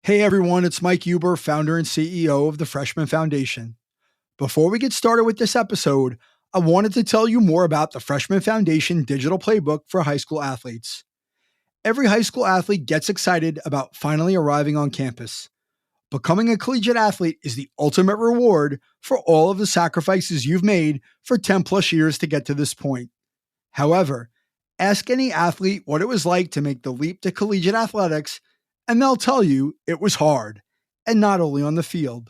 Hey everyone, it's Mike Huber, founder and CEO of the Freshman Foundation. Before we get started with this episode, I wanted to tell you more about the Freshman Foundation digital playbook for high school athletes. Every high school athlete gets excited about finally arriving on campus. Becoming a collegiate athlete is the ultimate reward for all of the sacrifices you've made for 10 plus years to get to this point. However, ask any athlete what it was like to make the leap to collegiate athletics, and they'll tell you it was hard, and not only on the field.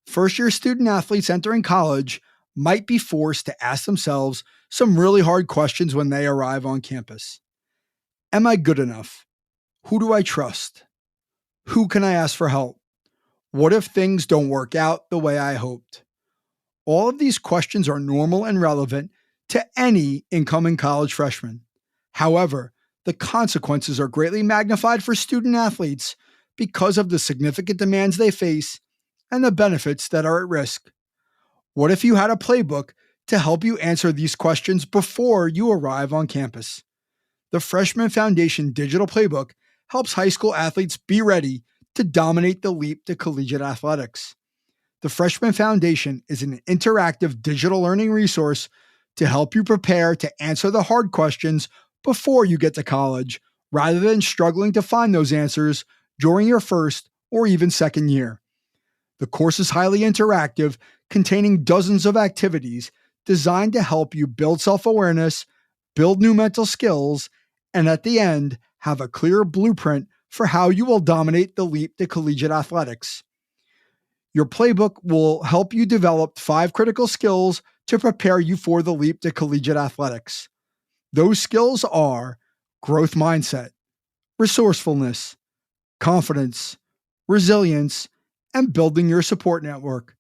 First-year student athletes entering college might be forced to ask themselves some really hard questions when they arrive on campus. Am I good enough? Who do I trust? Who can I ask for help? What if things don't work out the way I hoped? All of these questions are normal and relevant to any incoming college freshman. However, the consequences are greatly magnified for student athletes because of the significant demands they face and the benefits that are at risk. What if you had a playbook to help you answer these questions before you arrive on campus? The Freshman Foundation digital playbook helps high school athletes be ready to dominate the leap to collegiate athletics. The Freshman Foundation is an interactive digital learning resource to help you prepare to answer the hard questions before you get to college, rather than struggling to find those answers during your first or even second year. The course is highly interactive, containing dozens of activities designed to help you build self-awareness, build new mental skills, and at the end, have a clear blueprint for how you will dominate the leap to collegiate athletics. Your playbook will help you develop 5 critical skills to prepare you for the leap to collegiate athletics. Those skills are growth mindset, resourcefulness, confidence, resilience, and building your support network.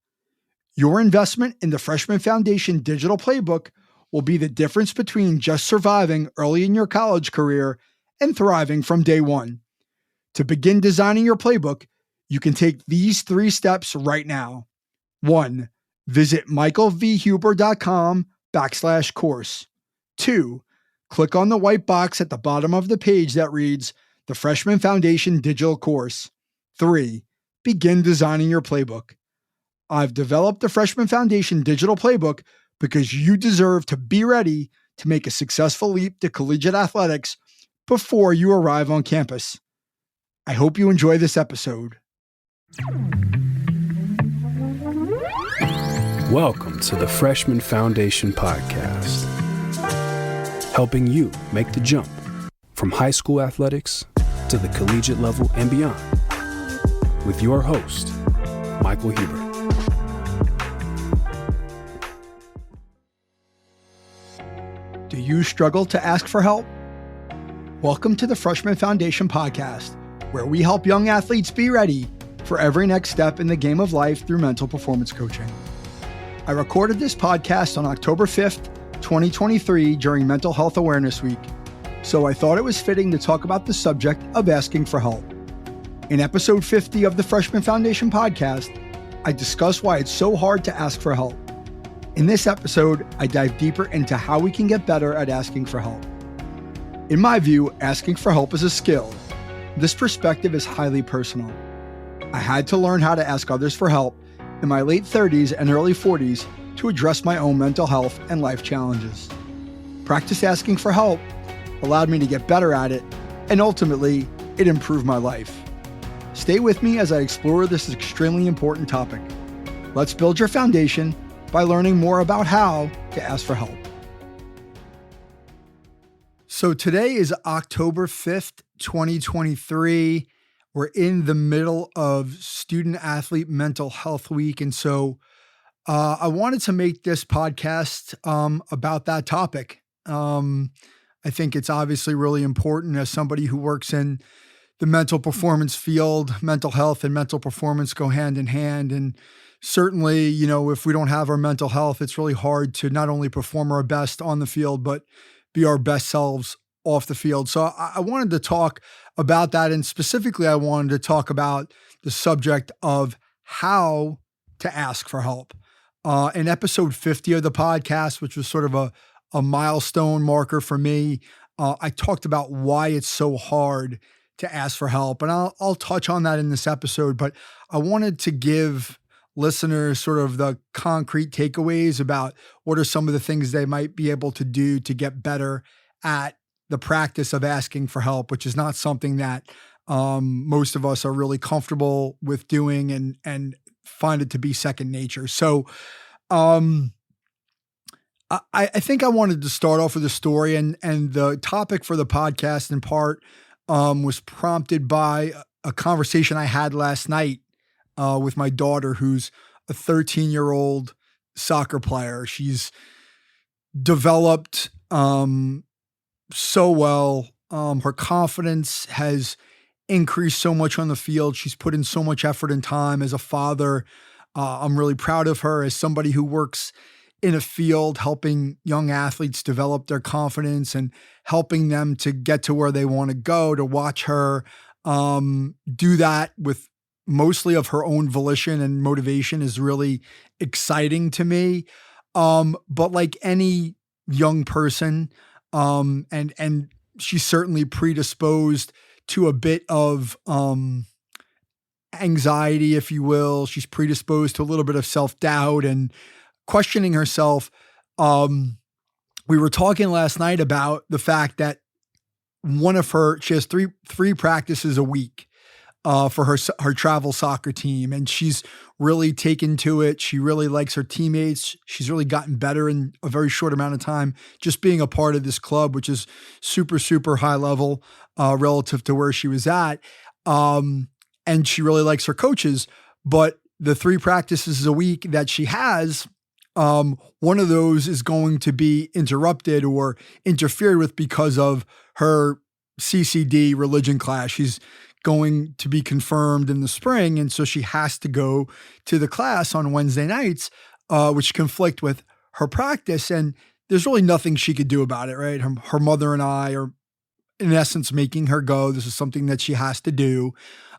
Your investment in the Freshman Foundation digital playbook will be the difference between just surviving early in your college career and thriving from day one. To begin designing your playbook, you can take these 3 steps right now. 1. Visit michaelvhuber.com/course. 2. Click on the white box at the bottom of the page that reads the Freshman Foundation Digital Course. 3. Begin designing your playbook. I've developed the Freshman Foundation Digital Playbook because you deserve to be ready to make a successful leap to collegiate athletics before you arrive on campus. I hope you enjoy this episode. Welcome to the Freshman Foundation Podcast, helping you make the jump from high school athletics to the collegiate level and beyond, with your host, Michael Huber. Do you struggle to ask for help? Welcome to the Freshman Foundation Podcast, where we help young athletes be ready for every next step in the game of life through mental performance coaching. I recorded this podcast on October 5th, 2023 during Mental Health Awareness Week, so I thought it was fitting to talk about the subject of asking for help. In episode 50 of the Freshman Foundation Podcast, I discuss why it's so hard to ask for help. In this episode, I dive deeper into how we can get better at asking for help. In my view, asking for help is a skill. This perspective is highly personal. I had to learn how to ask others for help in my late 30s and early 40s to address my own mental health and life challenges. Practice asking for help allowed me to get better at it, and ultimately, it improved my life. Stay with me as I explore this extremely important topic. Let's build your foundation by learning more about how to ask for help. So today is October 5th, 2023. We're in the middle of Student Athlete Mental Health Week. And so I wanted to make this podcast about that topic. I think it's obviously really important as somebody who works in the mental performance field. Mental health and mental performance go hand in hand. And certainly, if we don't have our mental health, it's really hard to not only perform our best on the field, but be our best selves off the field. So I wanted to talk about that. And specifically, I wanted to talk about the subject of how to ask for help. In episode 50 of the podcast, which was sort of a milestone marker for me, I talked about why it's so hard to ask for help. And I'll touch on that in this episode, but I wanted to give listeners sort of the concrete takeaways about what are some of the things they might be able to do to get better at the practice of asking for help, which is not something that most of us are really comfortable with doing and find it to be second nature. So I think I wanted to start off with a story, and the topic for the podcast in part was prompted by a conversation I had last night with my daughter, who's a 13-year-old soccer player. She's developed so well. Her confidence has increased so much on the field. She's put in so much effort and time. As a father, I'm really proud of her. As somebody who works in a field helping young athletes develop their confidence and helping them to get to where they want to go, to watch her do that with mostly of her own volition and motivation is really exciting to me. But like any young person, and she's certainly predisposed to a bit of anxiety, if you will. She's predisposed to a little bit of self-doubt and questioning herself. We were talking last night about the fact that she has three practices a week for her travel soccer team, and she's really taken to it. She really likes her teammates. She's really gotten better in a very short amount of time, just being a part of this club, which is super, super high level relative to where she was at. And she really likes her coaches, but the 3 practices a week that she has, one of those is going to be interrupted or interfered with because of her CCD religion class. She's going to be confirmed in the spring, and so she has to go to the class on Wednesday nights, which conflict with her practice. And there's really nothing she could do about it, right? Her mother and I are, in essence, making her go. This is something that she has to do.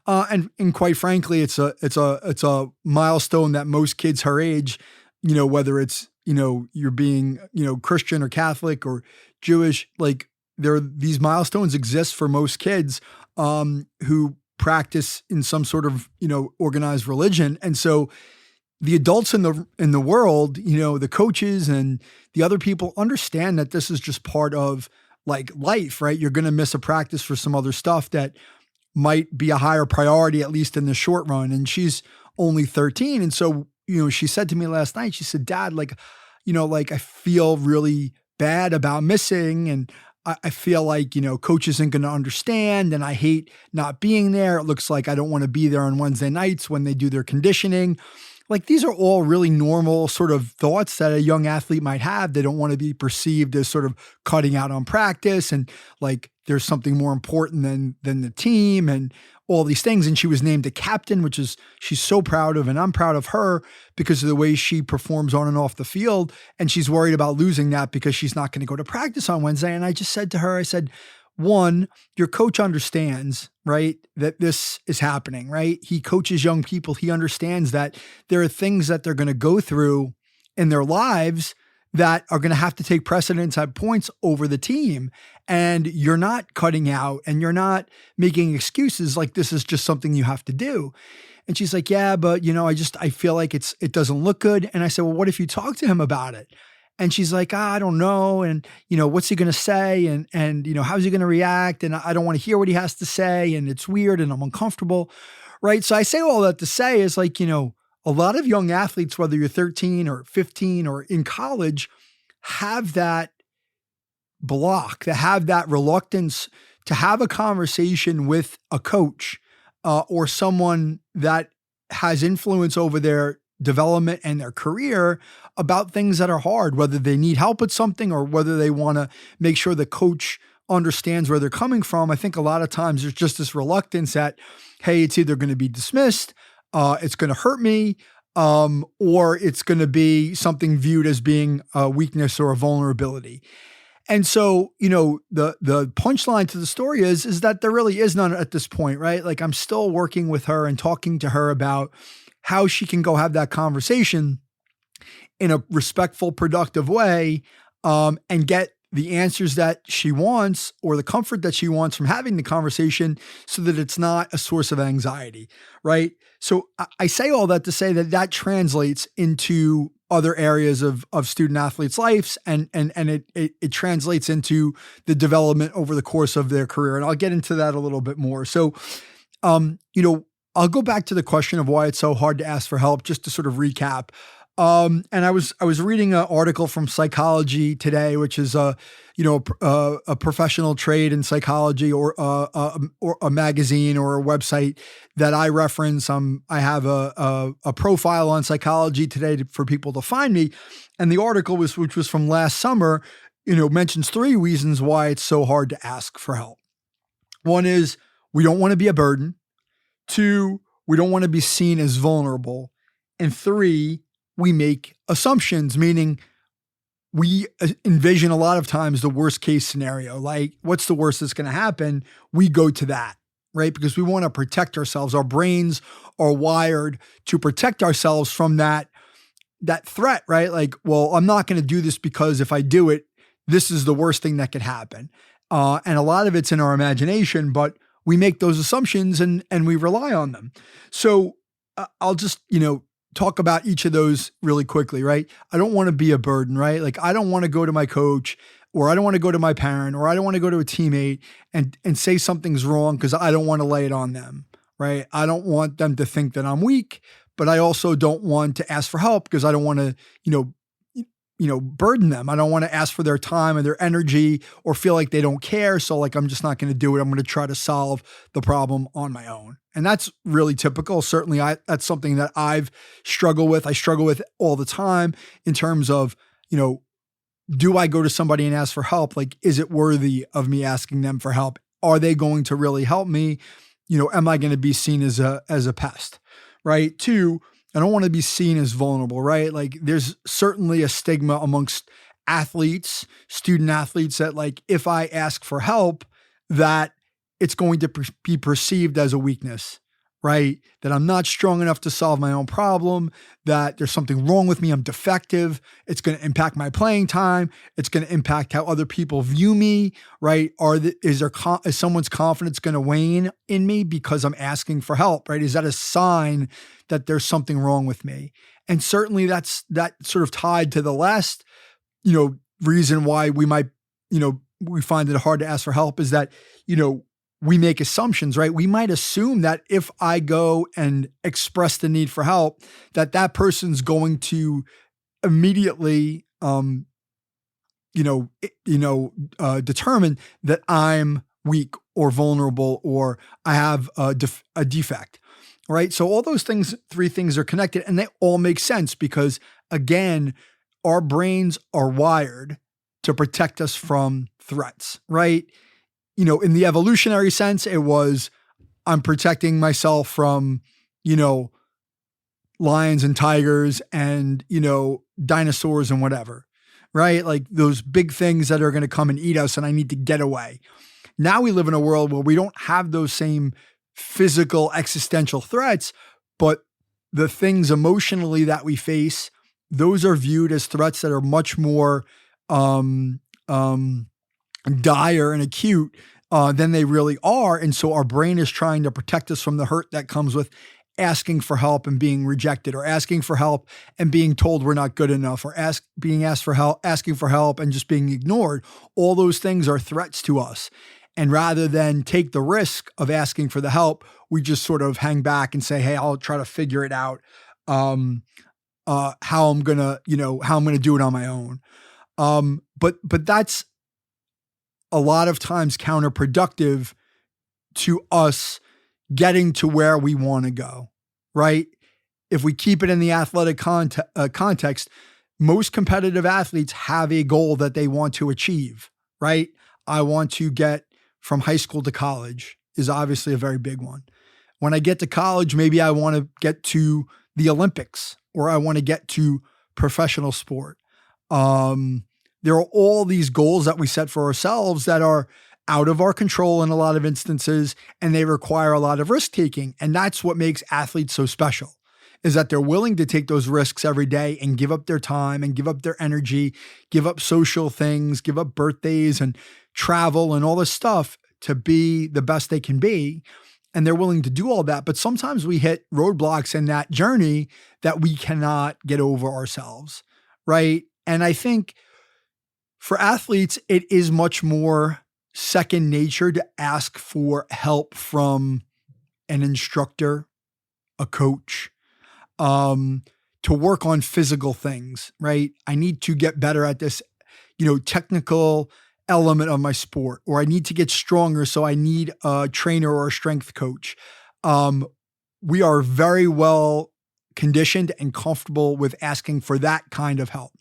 And quite frankly, it's a milestone that most kids her age, whether it's, you're being, Christian or Catholic or Jewish, like these milestones exist for most kids who practice in some sort of, organized religion. And so the adults in the world, the coaches and the other people understand that this is just part of like life, right? You're going to miss a practice for some other stuff that might be a higher priority, at least in the short run. And she's only 13. And so, she said to me last night, she said, Dad, I feel really bad about missing. And I feel like, coach isn't going to understand. And I hate not being there. It looks like I don't want to be there on Wednesday nights when they do their conditioning. Like, these are all really normal sort of thoughts that a young athlete might have. They don't want to be perceived as sort of cutting out on practice and like there's something more important than the team and all these things. And she was named a captain, which is she's so proud of, and I'm proud of her because of the way she performs on and off the field. And she's worried about losing that because she's not going to go to practice on Wednesday. And I just said to her, I said, one, your coach understands, right, that this is happening, right? He coaches young people. He understands that there are things that they're going to go through in their lives that are going to have to take precedence at points over the team. And you're not cutting out and you're not making excuses like this is just something you have to do. And she's like, yeah, but I feel like it doesn't look good. And I said, well, what if you talk to him about it? And she's like, I don't know. And, what's he going to say? And, how's he going to react? And I don't want to hear what he has to say. And it's weird and I'm uncomfortable. Right. So I say all that to say is like, a lot of young athletes, whether you're 13 or 15 or in college, have that block, to have that reluctance to have a conversation with a coach or someone that has influence over their development and their career about things that are hard, whether they need help with something or whether they want to make sure the coach understands where they're coming from. I think a lot of times there's just this reluctance that, hey, it's either going to be dismissed, it's going to hurt me, or it's going to be something viewed as being a weakness or a vulnerability. And so, the punchline to the story is that there really is none at this point, right? Like, I'm still working with her and talking to her about how she can go have that conversation in a respectful, productive way, and get the answers that she wants or the comfort that she wants from having the conversation so that it's not a source of anxiety, right? So I say all that to say that translates into other areas of student athletes' lives and it translates into the development over the course of their career. And I'll get into that a little bit more. So, I'll go back to the question of why it's so hard to ask for help, just to sort of recap. And I was reading an article from Psychology Today, which is a professional trade in psychology, or a magazine or a website that I reference. I have a profile on Psychology Today for people to find me, and the article which was from last summer, mentions 3 reasons why it's so hard to ask for help. One is we don't want to be a burden. 2, we don't want to be seen as vulnerable. And 3, we make assumptions, meaning we envision a lot of times the worst case scenario. Like, what's the worst that's going to happen? We go to that, right? Because we want to protect ourselves. Our brains are wired to protect ourselves from that threat, right? Like, well, I'm not going to do this because if I do it, this is the worst thing that could happen. And a lot of it's in our imagination, but we make those assumptions and we rely on them. So I'll just, talk about each of those really quickly, right? I don't want to be a burden, right? Like, I don't want to go to my coach, or I don't want to go to my parent, or I don't want to go to a teammate and say something's wrong because I don't want to lay it on them, right? I don't want them to think that I'm weak, but I also don't want to ask for help because I don't want to, burden them. I don't want to ask for their time and their energy or feel like they don't care. So like, I'm just not going to do it. I'm going to try to solve the problem on my own. And that's really typical. Certainly that's something that I've struggled with. I struggle with all the time in terms of, do I go to somebody and ask for help? Like, is it worthy of me asking them for help? Are they going to really help me? Am I going to be seen as a pest? Right. 2, I don't want to be seen as vulnerable, right? Like, there's certainly a stigma amongst athletes, student athletes, that like, if I ask for help, that it's going to be perceived as a weakness, right? That I'm not strong enough to solve my own problem, that there's something wrong with me, I'm defective. It's going to impact my playing time. It's going to impact how other people view me, right? Is someone's confidence going to wane in me because I'm asking for help, right? Is that a sign that there's something wrong with me? And certainly that's sort of tied to the last, reason why we might, we find it hard to ask for help is that, we make assumptions, right? We might assume that if I go and express the need for help, that person's going to immediately, determine that I'm weak or vulnerable or I have a defect, right? So all those 3 things are connected, and they all make sense because, again, our brains are wired to protect us from threats, right? In the evolutionary sense, it was, I'm protecting myself from, lions and tigers and, dinosaurs and whatever, right? Like those big things that are going to come and eat us and I need to get away. Now we live in a world where we don't have those same physical existential threats, but the things emotionally that we face, those are viewed as threats that are much more, dire and acute than they really are. And so our brain is trying to protect us from the hurt that comes with asking for help and being rejected, or asking for help and being told we're not good enough, or asking for help and just being ignored. All those things are threats to us. And rather than take the risk of asking for the help, we just sort of hang back and say, hey, I'll try to figure it out. How I'm going to do it on my own. But that's a lot of times counterproductive to us getting to where we want to go, right? If we keep it in the athletic context, most competitive athletes have a goal that they want to achieve, right? I want to get from high school to college is obviously a very big one. When I get to college, maybe I want to get to the Olympics, or I want to get to professional sport. There are all these goals that we set for ourselves that are out of our control in a lot of instances, and they require a lot of risk taking. And that's what makes athletes so special, is that they're willing to take those risks every day and give up their time and give up their energy, give up social things, give up birthdays and travel and all this stuff to be the best they can be. And they're willing to do all that. But sometimes we hit roadblocks in that journey that we cannot get over ourselves, right? And I think for athletes, it is much more second nature to ask for help from an instructor, a coach, to work on physical things, right? I need to get better at this, technical element of my sport, or I need to get stronger. So I need a trainer or a strength coach. We are very well conditioned and comfortable with asking for that kind of help.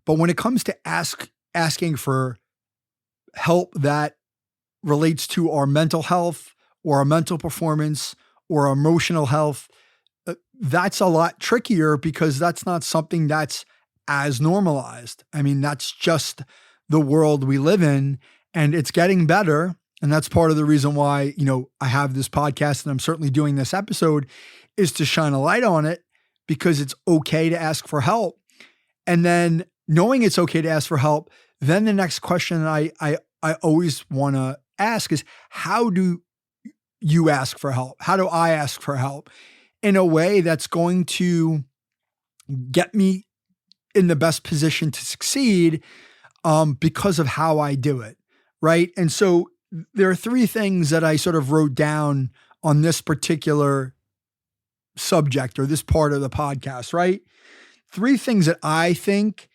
But when it comes to asking for help that relates to our mental health or our mental performance or our emotional health, that's a lot trickier because that's not something that's as normalized. I mean, that's just the world we live in, and it's getting better. And that's part of the reason why, I have this podcast and I'm certainly doing this episode is to shine a light on it, because it's okay to ask for help. And then knowing it's okay to ask for help, then the next question I always want to ask is, how do you ask for help? How do I ask for help in a way that's going to get me in the best position to succeed because of how I do it, right? And so there are three things that I sort of wrote down on this particular subject or this part of the podcast, right? Three things that I think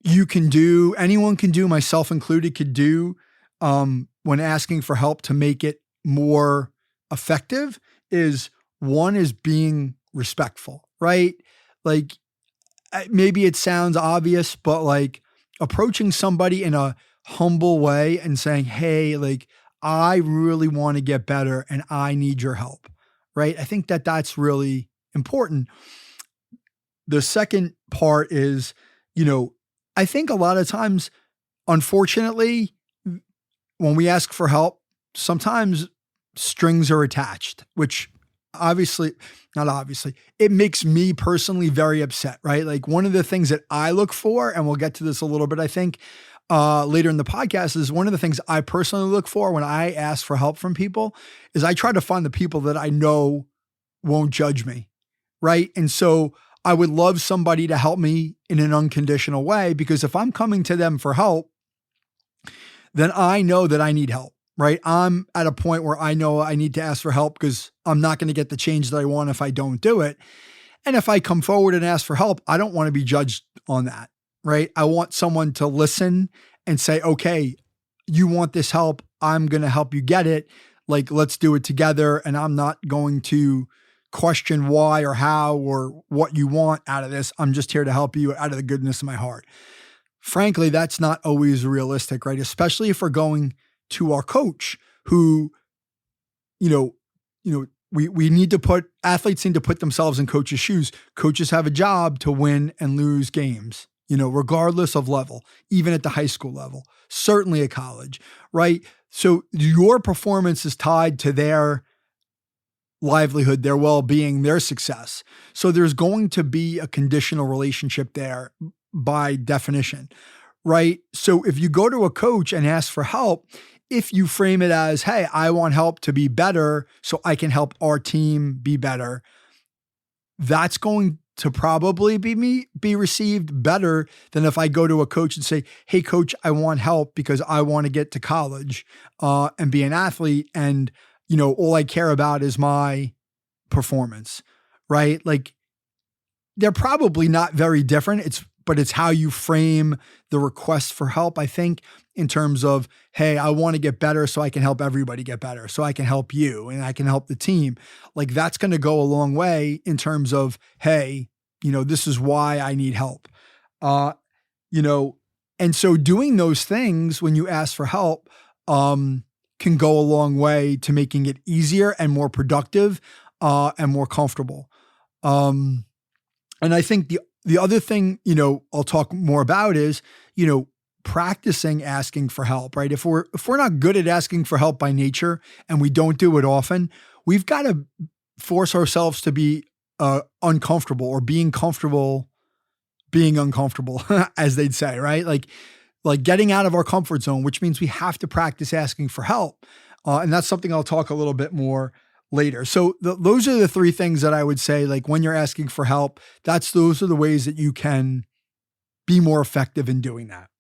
you can do, anyone can do, myself included, could do when asking for help to make it more effective is, one is being respectful, right? Like maybe it sounds obvious, but like approaching somebody in a humble way and saying, hey, like I really want to get better and I need your help, right? I think that that's really important. The second part is, I think a lot of times, unfortunately, when we ask for help, sometimes strings are attached, which not obviously, it makes me personally very upset, right? Like one of the things that I look for, and we'll get to this a little bit, I think, later in the podcast, is one of the things I personally look for when I ask for help from people is I try to find the people that I know won't judge me, right? And so I would love somebody to help me in an unconditional way, because if I'm coming to them for help, then I know that I need help, right? I'm at a point where I know I need to ask for help because I'm not going to get the change that I want if I don't do it. And if I come forward and ask for help, I don't want to be judged on that, right? I want someone to listen and say, okay, you want this help. I'm going to help you get it. Like, let's do it together. And I'm not going to question why or how or what you want out of this. I'm just here to help you out of the goodness of my heart. Frankly, that's not always realistic, right? Especially if we're going to our coach who, we need to athletes need to put themselves in coaches' shoes. Coaches have a job to win and lose games, regardless of level, even at the high school level, certainly at college, right? So your performance is tied to their livelihood, their well-being, their success. So there's going to be a conditional relationship there by definition, right? So if you go to a coach and ask for help, if you frame it as, hey, I want help to be better so I can help our team be better, that's going to probably be received better than if I go to a coach and say, hey, coach, I want help because I want to get to college and be an athlete. And, all I care about is my performance, right? Like they're probably not very different. But it's how you frame the request for help, I think, in terms of, hey, I want to get better so I can help everybody get better, so I can help you and I can help the team. Like that's going to go a long way in terms of, hey, this is why I need help. And so doing those things when you ask for help can go a long way to making it easier and more productive and more comfortable. And I think the other thing, I'll talk more about is, practicing asking for help, right? If we're not good at asking for help by nature and we don't do it often, we've got to force ourselves to be uncomfortable or being comfortable being uncomfortable, as they'd say, right? Like getting out of our comfort zone, which means we have to practice asking for help. And that's something I'll talk a little bit more later. So those are the three things that I would say, like when you're asking for help, those are the ways that you can be more effective in doing that.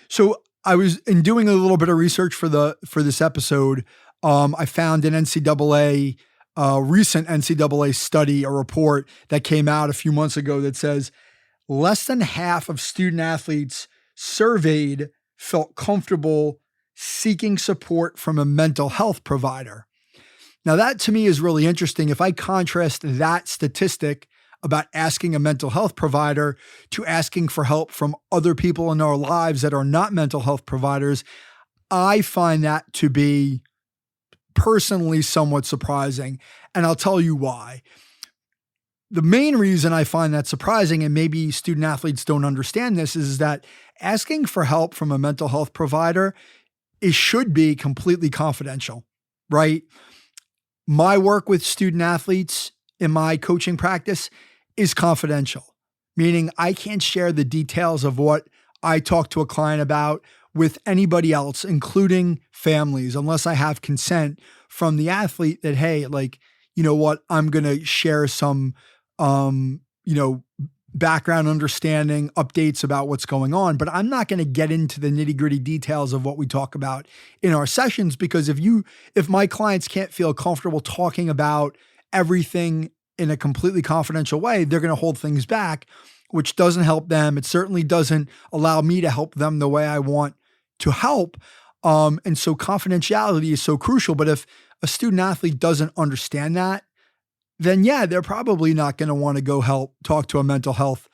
So I was in doing a little bit of research for this episode. I found an NCAA, recent NCAA study, a report that came out a few months ago that says less than half of student athletes surveyed felt comfortable seeking support from a mental health provider. Now that to me is really interesting. If I contrast that statistic about asking a mental health provider to asking for help from other people in our lives that are not mental health providers, I find that to be personally somewhat surprising. And I'll tell you why. The main reason I find that surprising, and maybe student athletes don't understand this, is that asking for help from a mental health provider, it should be completely confidential, right? My work with student athletes in my coaching practice is confidential, meaning I can't share the details of what I talk to a client about with anybody else, including families, unless I have consent from the athlete that, hey, like, you know what, I'm going to share some, background understanding, updates about what's going on, but I'm not going to get into the nitty-gritty details of what we talk about in our sessions, because if my clients can't feel comfortable talking about everything in a completely confidential way, they're going to hold things back, which doesn't help them. It certainly doesn't allow me to help them the way I want to help. And so confidentiality is so crucial. But if a student athlete doesn't understand that, then yeah, they're probably not going to want to go talk to a mental health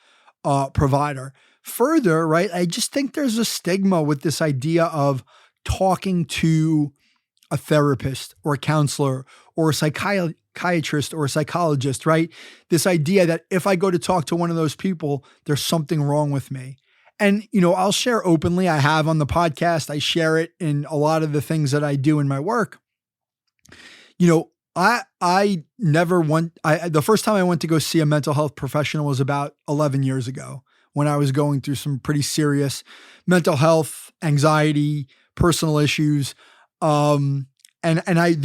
provider. Further, right, I just think there's a stigma with this idea of talking to a therapist or a counselor or a psychiatrist or a psychologist, right? This idea that if I go to talk to one of those people, there's something wrong with me. And, I'll share openly. I have on the podcast. I share it in a lot of the things that I do in my work. I never went, the first time I went to go see a mental health professional was about 11 years ago when I was going through some pretty serious mental health, anxiety, personal issues. The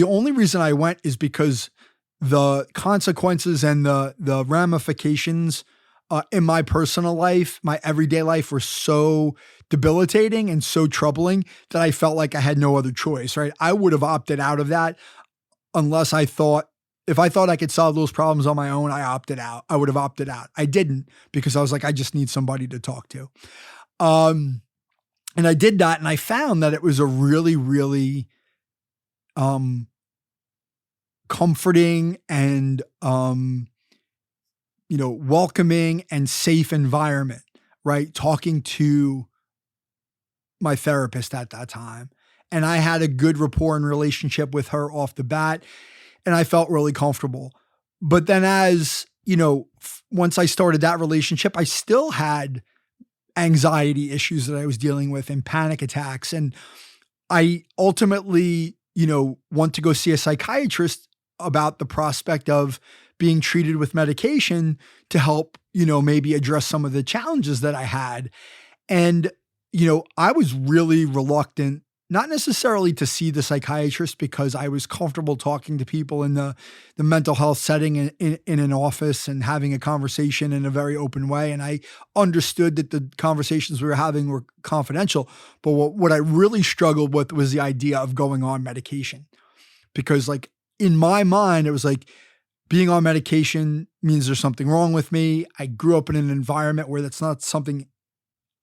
only reason I went is because the consequences and the ramifications in my personal life, my everyday life, were so debilitating and so troubling that I felt like I had no other choice, right? I would have opted out of that unless if I thought I could solve those problems on my own, I would have opted out. I didn't, because I was like, I just need somebody to talk to. And I did that, and I found that it was a really, really comforting and welcoming and safe environment, right? Talking to my therapist at that time. And I had a good rapport and relationship with her off the bat, and I felt really comfortable. But then once I started that relationship, I still had anxiety issues that I was dealing with and panic attacks. And I ultimately, want to go see a psychiatrist about the prospect of being treated with medication to help, maybe address some of the challenges that I had. And, I was really reluctant, not necessarily to see the psychiatrist, because I was comfortable talking to people in the mental health setting in an office and having a conversation in a very open way. And I understood that the conversations we were having were confidential. But what I really struggled with was the idea of going on medication, because like in my mind, it was like being on medication means there's something wrong with me. I grew up in an environment where that's not something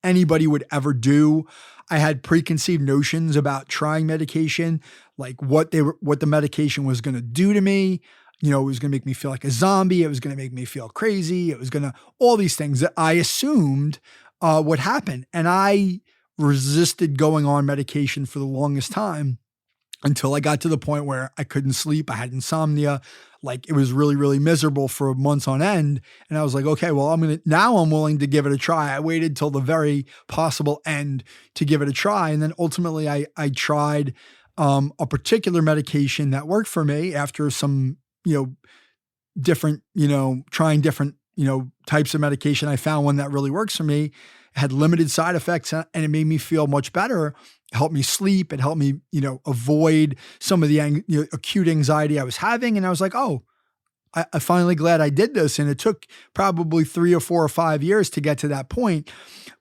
anybody would ever do. I had preconceived notions about trying medication, like what the medication was going to do to me. It was going to make me feel like a zombie. It was going to make me feel crazy. It was going to, all these things that I assumed would happen. And I resisted going on medication for the longest time until I got to the point where I couldn't sleep. I had insomnia. Like it was really, really miserable for months on end. And I was like, okay, well, I'm willing to give it a try. I waited till the very possible end to give it a try. And then ultimately I tried a particular medication that worked for me after some, different, trying different, types of medication. I found one that really works for me. It had limited side effects and it made me feel much better. It helped me sleep. It helped me, avoid some of the acute anxiety I was having. And I was like, oh, I'm finally glad I did this. And it took probably 3 or 4 or 5 years to get to that point.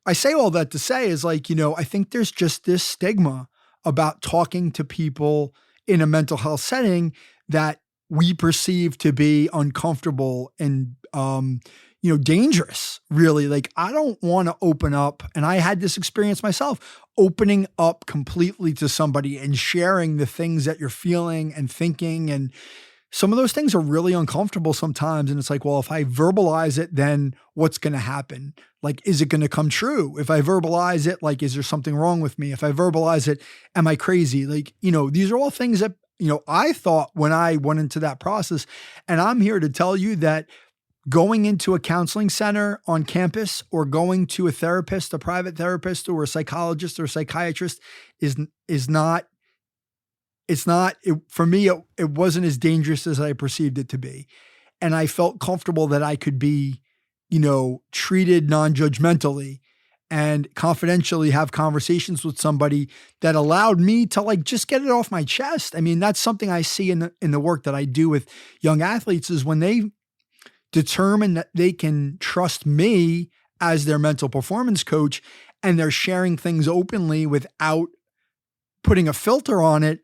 I say all that to say is like, I think there's just this stigma about talking to people in a mental health setting that we perceive to be uncomfortable and, dangerous, really. Like, I don't want to open up. And I had this experience myself, opening up completely to somebody and sharing the things that you're feeling and thinking. And some of those things are really uncomfortable sometimes. And it's like, well, if I verbalize it, then what's going to happen? Like, is it going to come true? If I verbalize it, like, is there something wrong with me? If I verbalize it, am I crazy? Like, these are all things that, I thought when I went into that process. And I'm here to tell you that going into a counseling center on campus or going to a therapist, a private therapist or a psychologist or a psychiatrist is not, for me, it wasn't as dangerous as I perceived it to be. And I felt comfortable that I could be, treated non-judgmentally and confidentially have conversations with somebody that allowed me to like, just get it off my chest. I mean, that's something I see in the work that I do with young athletes is when they determine that they can trust me as their mental performance coach and they're sharing things openly without putting a filter on it,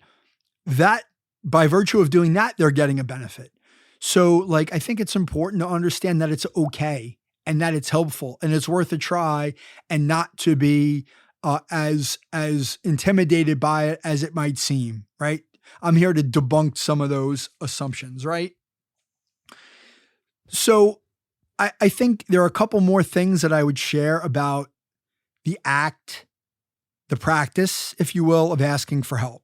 that by virtue of doing that, they're getting a benefit. So like, I think it's important to understand that it's okay and that it's helpful and it's worth a try and not to be as intimidated by it as it might seem, right? I'm here to debunk some of those assumptions, right? So I think there are a couple more things that I would share about the practice, if you will, of asking for help.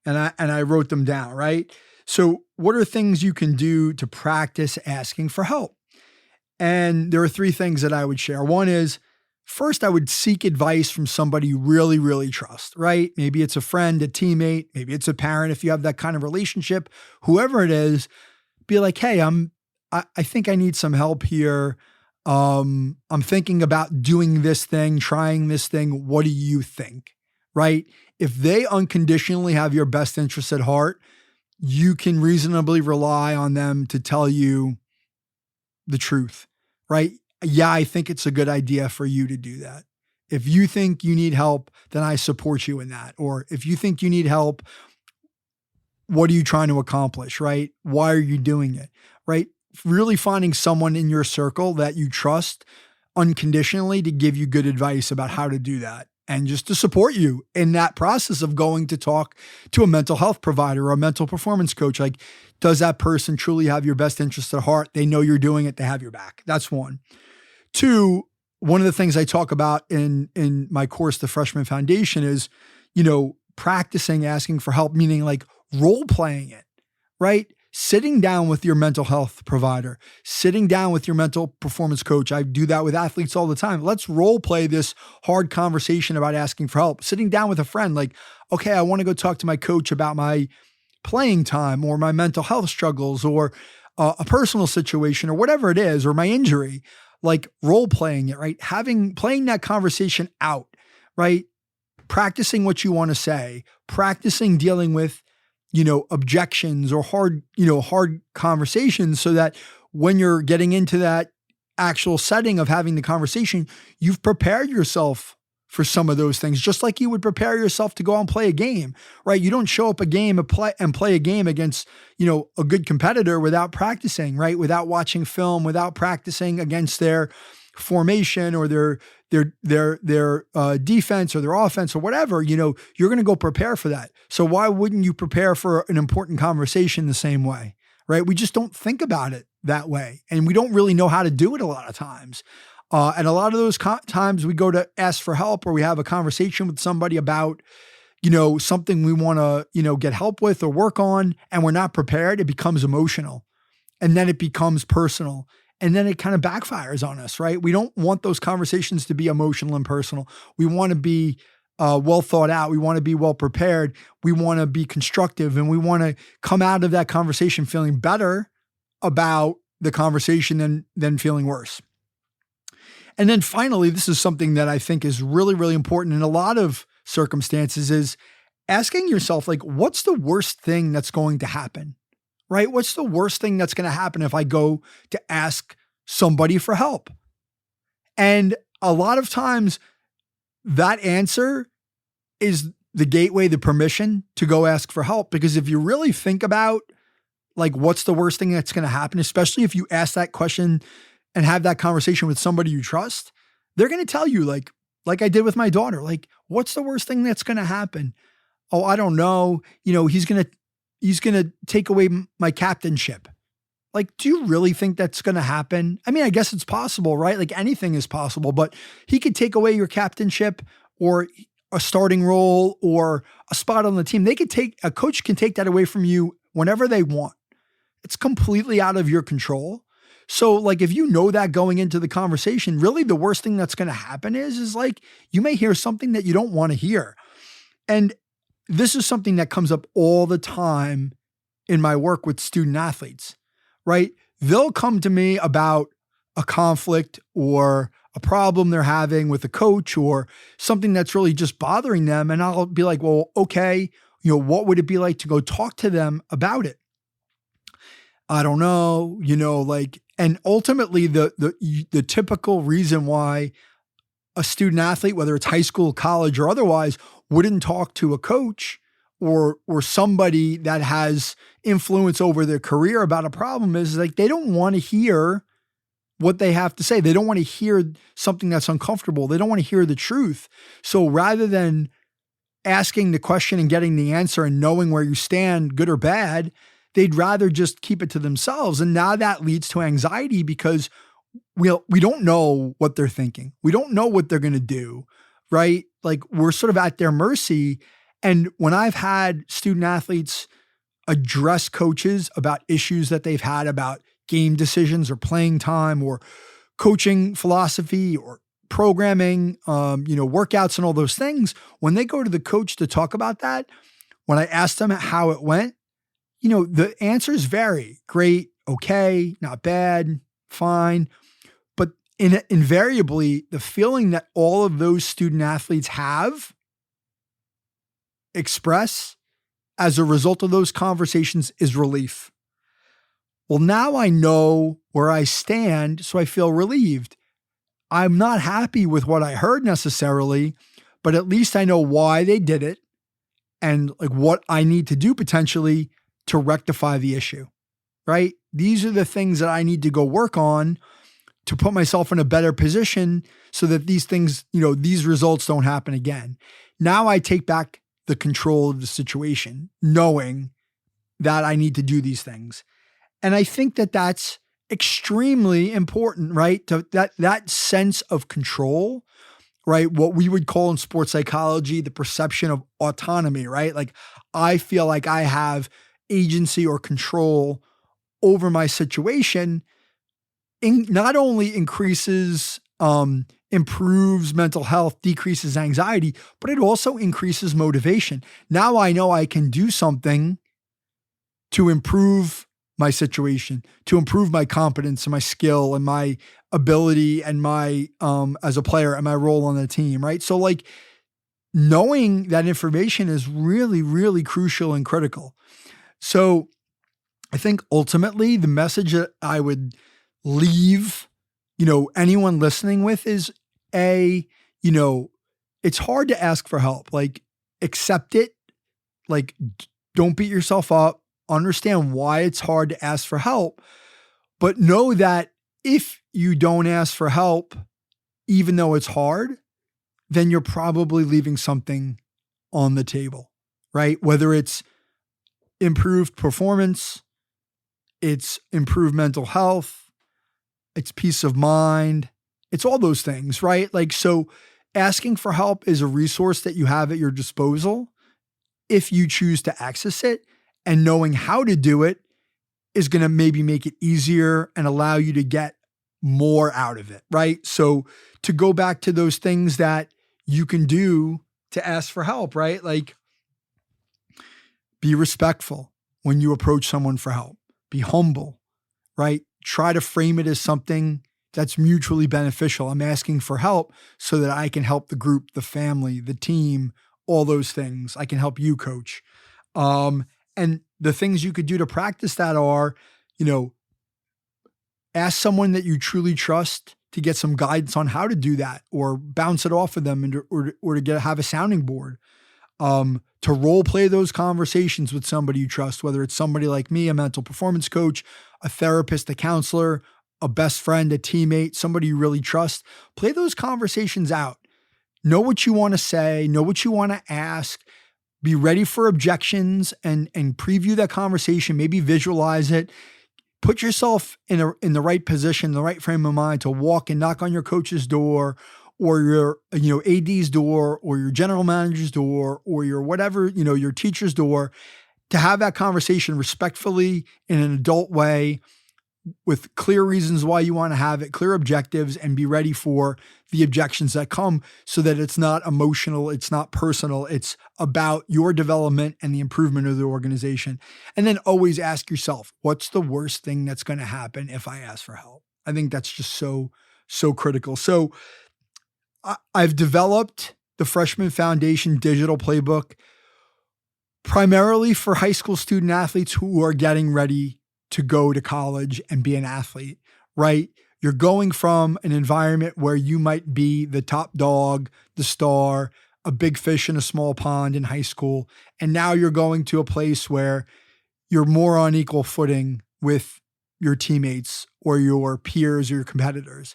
And I wrote them down, right? So what are things you can do to practice asking for help? And there are 3 things that I would share. One is, first, I would seek advice from somebody you really, really trust, right? Maybe it's a friend, a teammate, maybe it's a parent. If you have that kind of relationship, whoever it is, be like, hey, I think I need some help here. I'm thinking about doing this thing, trying this thing. What do you think? Right? If they unconditionally have your best interests at heart, you can reasonably rely on them to tell you the truth, right? Yeah, I think it's a good idea for you to do that. If you think you need help, then I support you in that. Or if you think you need help, what are you trying to accomplish, right? Why are you doing it, right? Really finding someone in your circle that you trust unconditionally to give you good advice about how to do that and just to support you in that process of going to talk to a mental health provider or a mental performance coach. Like, does that person truly have your best interest at heart? They know you're doing it. They have your back. That's one. 2, one of the things I talk about in my course, The Freshman Foundation, is, practicing asking for help, meaning like role playing it, right? Sitting down with your mental health provider, sitting down with your mental performance coach. I do that with athletes all the time. Let's role play this hard conversation about asking for help. Sitting down with a friend, like, okay, I want to go talk to my coach about my playing time or my mental health struggles or a personal situation or whatever it is, or my injury, like role playing it, right? Playing that conversation out, right? Practicing what you want to say, practicing dealing with objections or hard conversations so that when you're getting into that actual setting of having the conversation, you've prepared yourself for some of those things, just like you would prepare yourself to go out and play a game, right? You don't show up a game and play a game against, a good competitor without practicing, right? Without watching film, without practicing against their formation or their defense or their offense or whatever, you're going to go prepare for that. So why wouldn't you prepare for an important conversation the same way, right? We just don't think about it that way. And we don't really know how to do it a lot of times. And a lot of those times we go to ask for help or we have a conversation with somebody about, something we want to, get help with or work on, and we're not prepared. It becomes emotional and then it becomes personal. And then it kind of backfires on us, right? We don't want those conversations to be emotional and personal. We want to be well thought out. We want to be well prepared. We want to be constructive, and we want to come out of that conversation feeling better about the conversation than feeling worse. And then finally, this is something that I think is really, really important in a lot of circumstances, is asking yourself, like, what's the worst thing that's going to happen, right? What's the worst thing that's going to happen if I go to ask somebody for help? And a lot of times that answer is the gateway, the permission to go ask for help. Because if you really think about, like, what's the worst thing that's going to happen, especially if you ask that question and have that conversation with somebody you trust, they're going to tell you, like I did with my daughter, like, what's the worst thing that's going to happen? Oh, I don't know. He's going to take away my captainship. Like, do you really think that's going to happen? I mean, I guess it's possible, right? Like, anything is possible, but he could take away your captainship or a starting role or a spot on the team. A coach can take that away from you whenever they want. It's completely out of your control. So, like, if you know that going into the conversation, really the worst thing that's going to happen is like, you may hear something that you don't want to hear. And this is something that comes up all the time in my work with student athletes, right? They'll come to me about a conflict or a problem they're having with a coach or something that's really just bothering them. And I'll be like, well, okay, what would it be like to go talk to them about it? I don't know, and ultimately the typical reason why a student athlete, whether it's high school, college, or otherwise, wouldn't talk to a coach or somebody that has influence over their career about a problem is, like, they don't want to hear what they have to say. They don't want to hear something that's uncomfortable. They don't want to hear the truth. So rather than asking the question and getting the answer and knowing where you stand, good or bad, they'd rather just keep it to themselves. And now that leads to anxiety because we don't know what they're thinking. We don't know what they're going to do, right? Like, we're sort of at their mercy. And when I've had student athletes address coaches about issues that they've had about game decisions or playing time or coaching philosophy or programming, workouts and all those things, when they go to the coach to talk about that, when I ask them how it went, the answers vary. Great, okay, not bad, fine. But invariably, the feeling that all of those student athletes express as a result of those conversations is relief. Well, now I know where I stand, so I feel relieved. I'm not happy with what I heard necessarily, but at least I know why they did it and, like, what I need to do potentially to rectify the issue, right? These are the things that I need to go work on to put myself in a better position so that these things, these results don't happen again. Now I take back the control of the situation, knowing that I need to do these things. And I think that that's extremely important, right? To that sense of control, right? What we would call in sports psychology, the perception of autonomy, right? Like, I feel like I have agency or control over my situation, not only improves mental health, decreases anxiety, but it also increases motivation. Now I know I can do something to improve my situation, to improve my competence and my skill and my ability and my, as a player and my role on the team, right? So, like, knowing that information is really, really crucial and critical. So I think ultimately the message that I would leave, anyone listening with is it's hard to ask for help. Like, accept it. Like, don't beat yourself up. Understand why it's hard to ask for help, but know that if you don't ask for help, even though it's hard, then you're probably leaving something on the table, right? Whether it's improved performance, it's improved mental health, it's peace of mind, it's all those things, right? Like, so asking for help is a resource that you have at your disposal if you choose to access it, and knowing how to do it is going to maybe make it easier and allow you to get more out of it, right? So to go back to those things that you can do to ask for help, right? Like, be respectful when you approach someone for help. Be humble, right? try to frame it as something that's mutually beneficial. I'm asking for help so that I can help the group, the family, the team, all those things. I can help you, coach. And the things you could do to practice that are, ask someone that you truly trust to get some guidance on how to do that, or bounce it off of them, or to have a sounding board. To role play those conversations with somebody you trust, whether it's somebody like me, a mental performance coach, a therapist, a counselor, a best friend, a teammate, somebody you really trust. Play those conversations out. Know what you want to say, know what you want to ask, be ready for objections and preview that conversation, maybe visualize it. Put yourself in the right position, the right frame of mind to walk and knock on your coach's door, or your AD's door, or your general manager's door, or your whatever, your teacher's door, to have that conversation respectfully in an adult way with clear reasons why you want to have it, clear objectives, and be ready for the objections that come, so that it's not emotional, it's not personal, it's about your development and the improvement of the organization. And then always ask yourself, what's the worst thing that's going to happen if I ask for help? I think that's just so critical. So I've developed the Freshman Foundation digital playbook primarily for high school student athletes who are getting ready to go to college and be an athlete, right? You're going from an environment where you might be the top dog, the star, a big fish in a small pond in high school. And now you're going to a place where you're more on equal footing with your teammates or your peers or your competitors,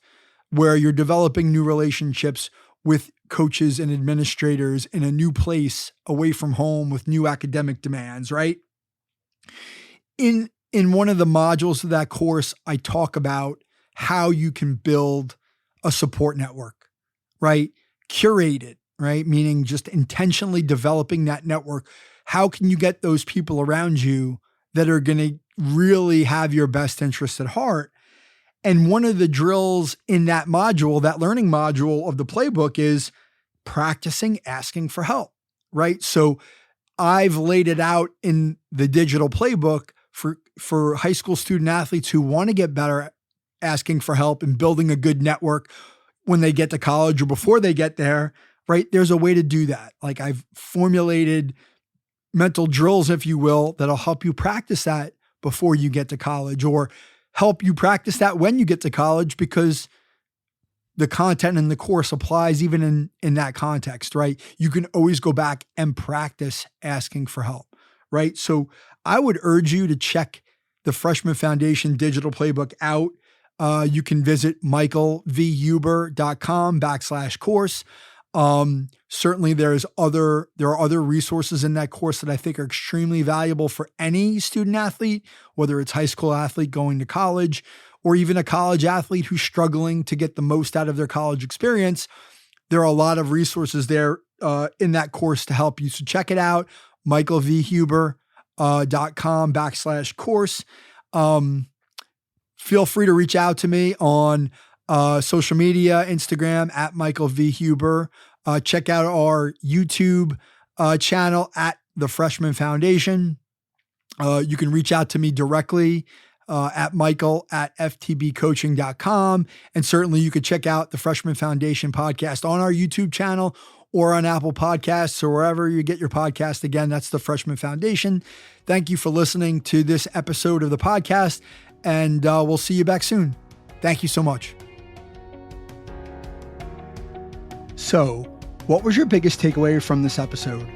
where you're developing new relationships with coaches and administrators in a new place away from home with new academic demands, right? In one of the modules of that course, I talk about how you can build a support network, right? Curate it, right? Meaning just intentionally developing that network. How can you get those people around you that are going to really have your best interest at heart? And one of the drills in that module, that learning module of the playbook, is practicing asking for help, right? So I've laid it out in the digital playbook for high school student athletes who want to get better at asking for help and building a good network when they get to college or before they get there, right? There's a way to do that. Like, I've formulated mental drills, if you will, that'll help you practice that before you get to college, or help you practice that when you get to college, because the content in the course applies even in that context, right? You can always go back and practice asking for help, right? So I would urge you to check the Freshman Foundation digital playbook out. You can visit michaelvhuber.com/course. Certainly there are other resources in that course that I think are extremely valuable for any student athlete, whether it's high school athlete going to college, or even a college athlete who's struggling to get the most out of their college experience. There are a lot of resources there in that course to help you. So check it out, michaelvhuber.com/course. Feel free to reach out to me on social media, Instagram @MichaelVHuber. Check out our YouTube channel @The Freshman Foundation. You can reach out to me directly at michael@ftbcoaching.com. And certainly you could check out the Freshman Foundation podcast on our YouTube channel or on Apple Podcasts or wherever you get your podcast. Again, that's the Freshman Foundation. Thank you for listening to this episode of the podcast, and we'll see you back soon. Thank you so much. So, what was your biggest takeaway from this episode?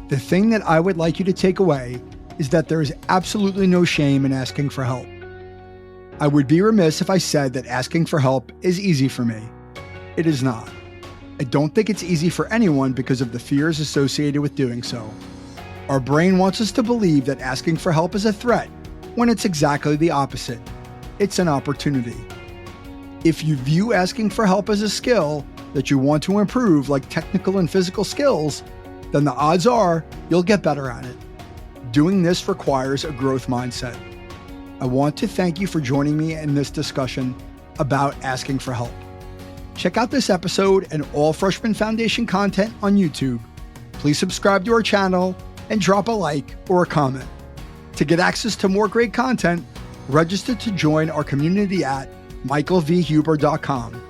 The thing that I would like you to take away is that there is absolutely no shame in asking for help. I would be remiss if I said that asking for help is easy for me. It is not. I don't think it's easy for anyone because of the fears associated with doing so. Our brain wants us to believe that asking for help is a threat, when it's exactly the opposite. It's an opportunity. If you view asking for help as a skill that you want to improve, like technical and physical skills, then the odds are you'll get better at it. Doing this requires a growth mindset. I want to thank you for joining me in this discussion about asking for help. Check out this episode and all Freshman Foundation content on YouTube. Please subscribe to our channel and drop a like or a comment. To get access to more great content, Register to join our community at michaelvhuber.com.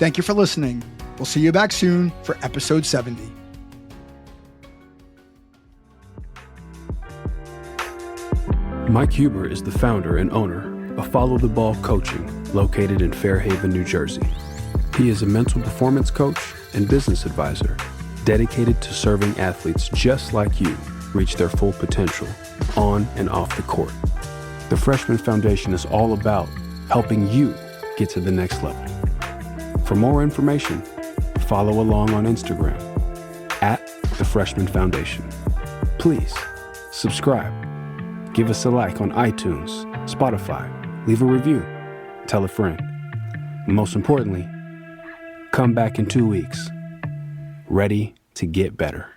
Thank you for listening. We'll see you back soon for episode 70. Mike Huber is the founder and owner of Follow the Ball Coaching, located in Fairhaven, New Jersey. He is a mental performance coach and business advisor dedicated to serving athletes just like you reach their full potential on and off the court. The Freshman Foundation is all about helping you get to the next level. For more information, follow along on Instagram at the Freshman Foundation. Please subscribe, give us a like on iTunes, Spotify, leave a review, tell a friend. Most importantly, come back in 2 weeks, ready to get better.